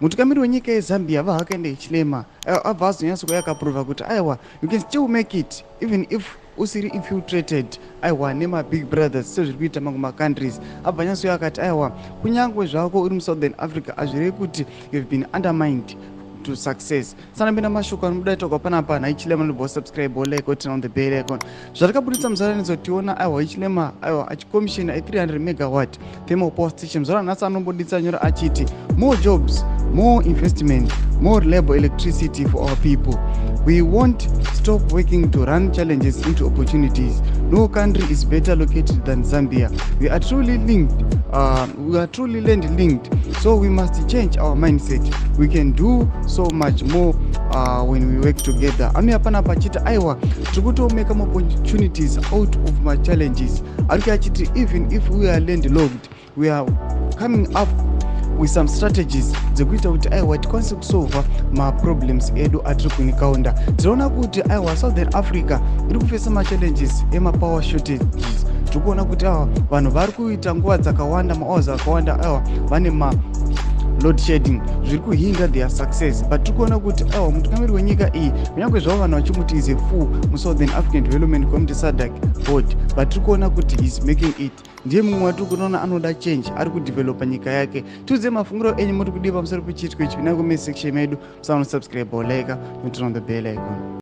mutungamiri wenyika yeZambia vahakaenda Hichilema abva azonyatso yakaprova kuti aiwa you can still make it even if usiri infiltrated aiwa nema-big brothers sezviri kuita mamwe macountries. Abva nyatso yakati aiwa kunyangwe zvako uri muSouthern Africa hazvirevi kuti you've been undermined to success. Sana mbina mashoko anomudaita kwa panapa na Hichilema nobo subscribe or like or turn on the bell icon. Zvatakabuditsa muzaranidzo tiona aiwa Hichilema aiwa achikomishina 300 megawatt thermal power station. Zvara nhasi anomboditsa nyora achiti more jobs, more investment, more reliable electricity for our people. We won't stop working to run challenges into opportunities. No country is better located than Zambia. We are truly linked. We are truly land linked. So we must change our mindset. We can do so much more when we work together. Ami hapana pachita aiwa tukuto make more opportunities out of my challenges. Ariki achiti even if we are landlocked, we are coming up with some strategies dzekuita kuti aiwa tikwanise kusolva ma-problems edu atiri kunikaunda. Tinoona kuti aiwa Southern Africa iri kufesa ma-challenges ema-power shortages. Tikuona kuti aiwa vanhu vari kuita nguva dzakawanda ma-hours akawanda aiwa vane load shedding zviri kuhinda their success. But tikuona kuti aiwa mutungamiri wenyika iyi kunyange zvavo vanhu vachimuti is a fool muSouthern African Development Community SADC board, but tikuona kuti he is making it. Ndiye mumwe watu kunoona anoda change ari kudevelopa nyika yake. Tudze mafungiro enyu muri kudipa pamusoro pechitiko ichi. Vinako comment section medu. Musaona subscribe or like and turn on the bell icon.